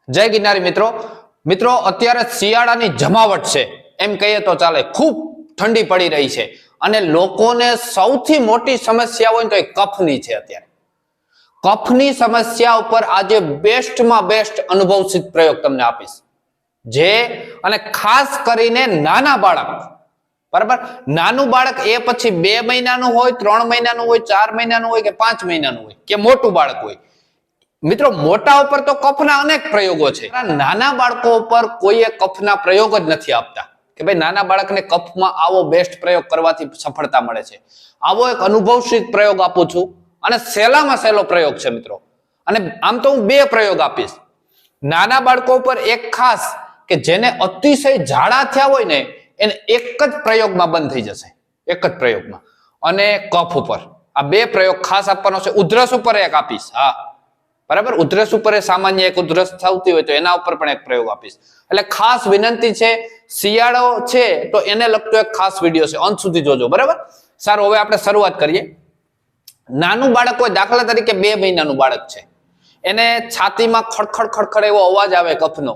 જય ગિરનારી મિત્રો મિત્રો અત્યારે શિયાળાની જમાવટ છે એમ કહીએ તો ચાલે। ખૂબ ઠંડી પડી રહી છે અને લોકોને સૌથી મોટી સમસ્યા હોય તો એ કફની છે। અત્યારે કફની સમસ્યા ઉપર આજે બેસ્ટમાં બેસ્ટ અનુભવસિદ્ધ પ્રયોગ તમને આપીશ, જે અને ખાસ કરીને નાના બાળક, બરાબર, નાનું બાળક એ પછી 2 મહિનાનું હોય, 3 મહિનાનું હોય, 4 મહિનાનું હોય કે 5 મહિનાનું હોય કે મોટું બાળક હોય। મિત્રો મોટા ઉપર તો કફના અનેક પ્રયોગો છે, નાના બાળકો ઉપર કોઈએ કફના પ્રયોગ જ નથી આપતા કે ભાઈ નાના બાળકને કફમાં આવો બેસ્ટ પ્રયોગ કરવાથી સફળતા મળે છે। આવો એક અનુભવસિદ્ધ પ્રયોગ આપું છું અને સહેલામાં સહેલો પ્રયોગ છે મિત્રો। અને આમ તો હું 2 પ્રયોગ આપીશ। નાના બાળકો ઉપર એક ખાસ કે જેને અતિશય ઝાડા થયા હોય ને એને એક જ પ્રયોગમાં બંધ થઈ જશે, એક જ પ્રયોગમાં। અને કફ ઉપર આ 2 પ્રયોગ ખાસ આપવાનો છે। ઉધરસ ઉપર એક આપીશ, હા બરાબર, ઉધરસ ઉપર સામાન્ય એક ઉધરસ થતી હોય તો એના ઉપર પણ એક પ્રયોગ આપીશ। એટલે ખાસ વિનંતી છે, શિયાળો છે તો એને લગતો એક ખાસ વિડીયો છે, અંત સુધી જોજો, બરાબર। સારું, હવે આપણે શરૂઆત કરીએ। નાનું બાળક હોય, દાખલા તરીકે 2 મહિનાનું બાળક છે, એને છાતીમાં ખડખડ ખડખડ એવો અવાજ આવે કફનો,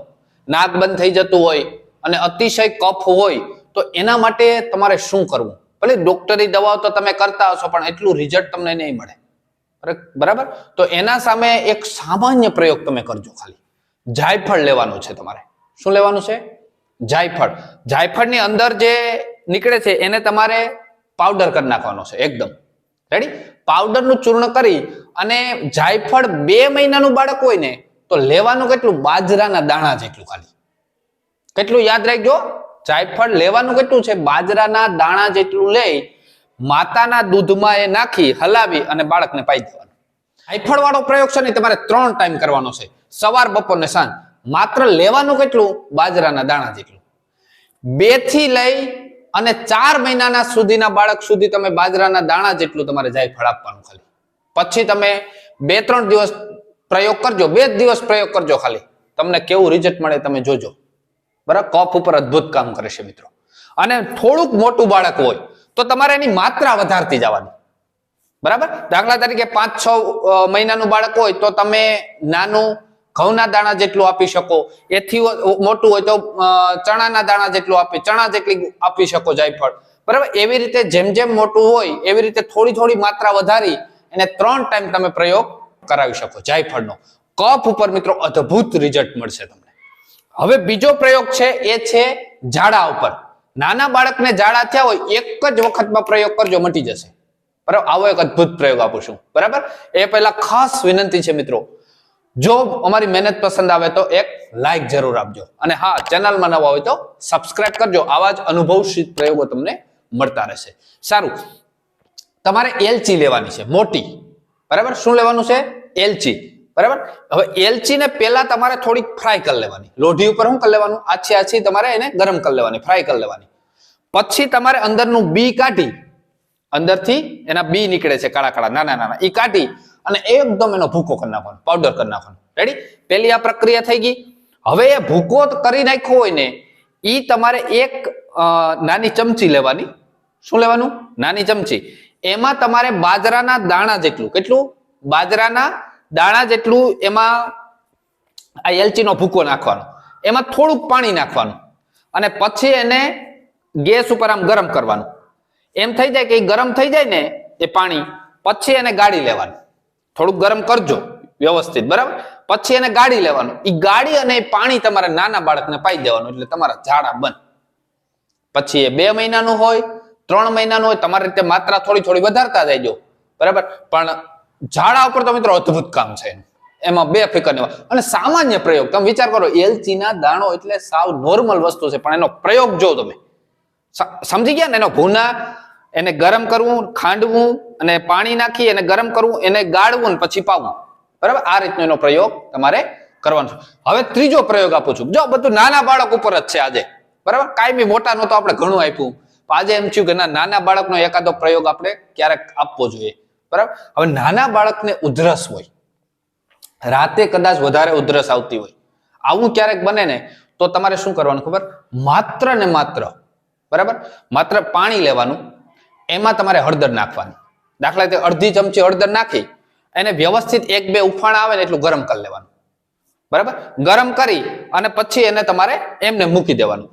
નાક બંધ થઈ જતું હોય અને અતિશય કફ હોય તો એના માટે તમારે શું કરવું? ભલે ડોક્ટરી દવાઓ તો તમે કરતા હશો પણ એટલું રિઝલ્ટ તમને નહીં મળે, બરાબર। તો એના સામે એક સામાન્ય પ્રયોગ તમે કરજો। ખાલી જાયફળ લેવાનું છે તમારે। શું લેવાનું છે? જાયફળ। જાયફળની અંદર જે નીકળે છે એને તમારે પાવડર કરી નાખવાનો છે, એકદમ રેડી। પાવડરનું ચૂર્ણ કરી અને જાયફળ 2 મહિનાનું બાળક હોય ને તો લેવાનું કેટલું? બાજરાના દાણા જેટલું, ખાલી કેટલું યાદ રાખજો, જાયફળ લેવાનું કેટલું છે? બાજરાના દાણા જેટલું લઈ માતાના દૂધમાં એ નાખી હલાવી અને બાળકને પાઈ દેવાનું। જાયફળ વાળો પ્રયોગ છે ને તમારે 3 ટાઈમ કરવાનો છે, સવાર, બપોર ને સાંજ। માત્ર લેવાનું કેટલું? બાજરાના દાણા જેટલું। 2 થી લઈ અને 4 મહિનાના સુધીના બાળક સુધી તમે બાજરાના દાણા જેટલું તમારે જાયફળ આપવાનું ખાલી। પછી તમે 2-3 દિવસ પ્રયોગ કરજો, 2 દિવસ પ્રયોગ કરજો, ખાલી તમને કેવું રિઝલ્ટ મળે તમે જોજો, બરાબર। કફ ઉપર અદ્ભુત કામ કરે છે મિત્રો। અને થોડુંક મોટું બાળક હોય તો તમારે એની માત્રા વધારતી જવાની, બરાબર। દાખલા તરીકે 5-6 મહિનાનું બાળક હોય તો તમે નાનું ઘઉંના દાણા જેટલું આપી શકો, એથી મોટું હોય તો ચણાના દાણા જેટલું ચણા જેટલી આપી શકો જાયફળ, બરાબર। એવી રીતે જેમ જેમ મોટું હોય એવી રીતે થોડી થોડી માત્રા વધારી અને 3 ટાઈમ તમે પ્રયોગ કરાવી શકો જાયફળનો। કફ ઉપર મિત્રો અદ્ભુત રિઝલ્ટ મળશે તમને। હવે બીજો પ્રયોગ છે એ છે ઝાડા ઉપર। નાના બાળકને ઝાડા થયા હોય એક જ વખતમાં પ્રયોગ કરજો, મટી જશે, બરાબર। આવો એક અદ્ભુત પ્રયોગ આપું છું, બરાબર। એ પહેલા ખાસ વિનંતી છે મિત્રો, જો અમારી મહેનત પસંદ આવે તો એક લાઈક જરૂર આપજો અને હા, ચેનલમાં નવા હોય તો સબસ્ક્રાઇબ કરજો। આવા જ અનુભવસિદ્ધ પ્રયોગો તમને મળતા રહેશે। સારું, તમારે એલચી લેવાની છે, મોટી, બરાબર। શું લેવાનું છે? એલચી, બરાબર। હવે એલચીને પહેલા તમારે થોડીક ફ્રાય કરી લેવાની, લોઢી ઉપર શું કરી લેવાનું? આછી આછી તમારે એને ગરમ કરી લેવાની, ફ્રાય કરી લેવાની। પછી તમારે અંદરનું બી કાઢી, અંદરથી એના બી નીકળે છે કાળા કાળા નાના નાના, એ કાઢી અને એકદમ એનો ભૂકો કરી નાખવાનો, પાવડર કરી નાખવાનો, રેડી। પેલી આ પ્રક્રિયા થઈ ગઈ। હવે એ ભૂકો કરી નાખ્યો હોય ને એ તમારે એક નાની ચમચી લેવાની। શું લેવાનું? નાની ચમચી। એમાં તમારે બાજરાના દાણા જેટલું, કેટલું? બાજરાના દાણા જેટલું એમાં આ એલચીનો ભૂકો નાખવાનો, એમાં થોડુંક પાણી નાખવાનું અને પછી એને ગેસ ઉપર આમ ગરમ કરવાનું। એમ થઈ જાય કે ગરમ થઈ જાય ને એ પાણી, પછી એને ગાળી લેવાનું, થોડુંક ગરમ કરજો વ્યવસ્થિત, બરાબર। પછી એને ગાળી લેવાનું, એ ગાળી અને પાણી તમારે નાના બાળકને પાઈ દેવાનું, એટલે તમારા ઝાડા બંધ। પછી એ 2 મહિનાનું હોય, 3 મહિનાનું હોય, તમારી રીતે માત્રા થોડી થોડી વધારતા જજો, બરાબર। પણ ઝાડા ઉપર તો મિત્રો અદ્ભુત કામ છે, એમાં 2 ફિકર નહીં। અને સામાન્ય પ્રયોગ તમે વિચાર કરો, એલચીના દાણો એટલે સાવ નોર્મલ વસ્તુ છે, પણ એનો પ્રયોગ જો તમે સમજી ગયા ને, એનો ભૂના, એને ગરમ કરવું, ખાંડવું અને પાણી નાખી એને ગરમ કરવું, એને ગાળવું ને પછી પાવું, બરાબર। આ રીતનો એનો પ્રયોગ તમારે કરવાનો છે। હવે ત્રીજો પ્રયોગ આપું છું, જો બધું નાના બાળક ઉપર જ છે આજે, બરાબર। કાંઈ મોટા નો તો આપણે ઘણું આપ્યું, આજે એમ થયું કે નાના બાળકનો એકાદો પ્રયોગ આપણે ક્યારેક આપવો જોઈએ, બરાબર। હવે નાના બાળકને ઉધરસ હોય, રાતે કદાચ વધારે ઉધરસ આવતી હોય, આવું ક્યારેક બને ને તો તમારે શું કરવાનું ખબર? માત્ર ને માત્ર, બરાબર, માત્ર પાણી લેવાનું, એમાં તમારે હળદર નાખવાની। દાખલા તરીકે અડધી ચમચી હળદર નાખી એને વ્યવસ્થિત 1-2 ઉફાણા આવે ને એટલું ગરમ કરી લેવાનું, બરાબર, ગરમ કરી અને પછી એને તમારે એમને મૂકી દેવાનું.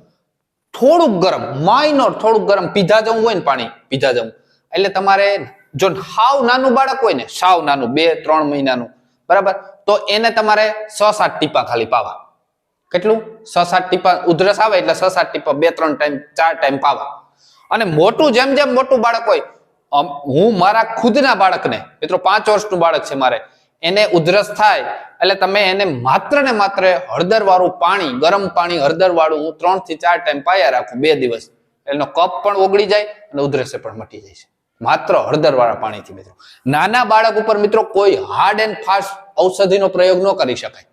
થોડુંક ગરમ, માઇનોર થોડુંક ગરમ પીધા જવું હોય ને પાણી પીધા જવું, એટલે તમારે જો હાવ નાનું બાળક હોય ને, સાવ નાનું 2-3 મહિનાનું, બરાબર, તો એને તમારે 6-7 ટીપા ખાલી પાવા. કેટલું? 6-7 ટીપા. ઉધરસ આવે એટલે 6-7 ટીપા 2-3 ટાઈમ 4 ટાઈમ પાવા. અને મોટું જેમ જેમ મોટું બાળક હોય, હું મારા ખુદના બાળકને, મિત્રો 5 વર્ષનું બાળક છે મારે, એને ઉધરસ થાય એટલે તમે એને માત્ર ને માત્ર હળદર વાળું પાણી, ગરમ પાણી હળદર વાળું હું 3 થી 4 ટાઈમ પાયા રાખું 2 દિવસ, એનો કફ પણ ઓગળી જાય અને ઉધરસે પણ મટી જાય છે, માત્ર હળદર વાળા પાણીથી. મિત્રો નાના બાળક ઉપર મિત્રો કોઈ હાર્ડ એન્ડ ફાસ્ટ ઔષધિનો પ્રયોગ ન કરી શકાય.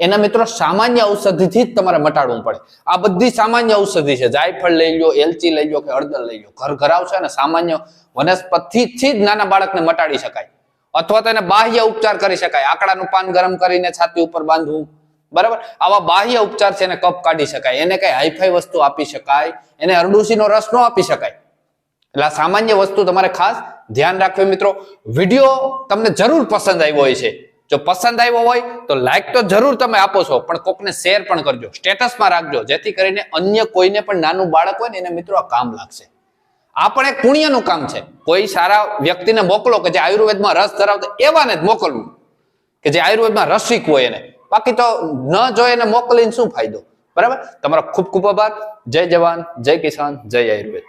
એના મિત્રો સામાન્ય ઔષધિથી જ તમારે મટાડવું પડે. આ બધી સામાન્ય ઔષધિ છે. જાયફળ લઈ લો, એલચી લઈ લો કે હળદર લઈ લો, ઘર આવશે ને સામાન્ય વનસ્પતિથી જ નાના બાળકને મટાડી શકાય. અથવા તો એને બાહ્ય ઉપચાર કરી શકાય. આકડાનું પાન ગરમ કરીને છાતી ઉપર બાંધવું, બરાબર, આવા બાહ્ય ઉપચાર છે, એને કફ કાઢી શકાય. એને કઈ હાઈફાઈ વસ્તુ આપી શકાય, એને અરડુસીનો રસ ન આપી શકાય. એટલે આ સામાન્ય વસ્તુ તમારે ખાસ ધ્યાન રાખવી. મિત્રો વિડીયો તમને જરૂર પસંદ આવ્યો હોય છે. જો પસંદ આવ્યો હોય તો લાઈક તો જરૂર તમે આપો છો, પણ કોકને શેર પણ કરજો, સ્ટેટસમાં રાખજો, જેથી કરીને અન્ય કોઈને પણ નાનું બાળક હોય ને એને મિત્રો આ કામ લાગશે. આ પણ એક પુણ્યનું કામ છે. કોઈ સારા વ્યક્તિને મોકલો કે જે આયુર્વેદમાં રસ ધરાવતો, એવાને જ મોકલવું કે જે આયુર્વેદમાં રસિક હોય એને. બાકી તો ન જોઈએ એને મોકલીને શું ફાયદો? બરાબર. તમારો ખૂબ ખૂબ આભાર. જય જવાન, જય કિસાન, જય આયુર્વેદ.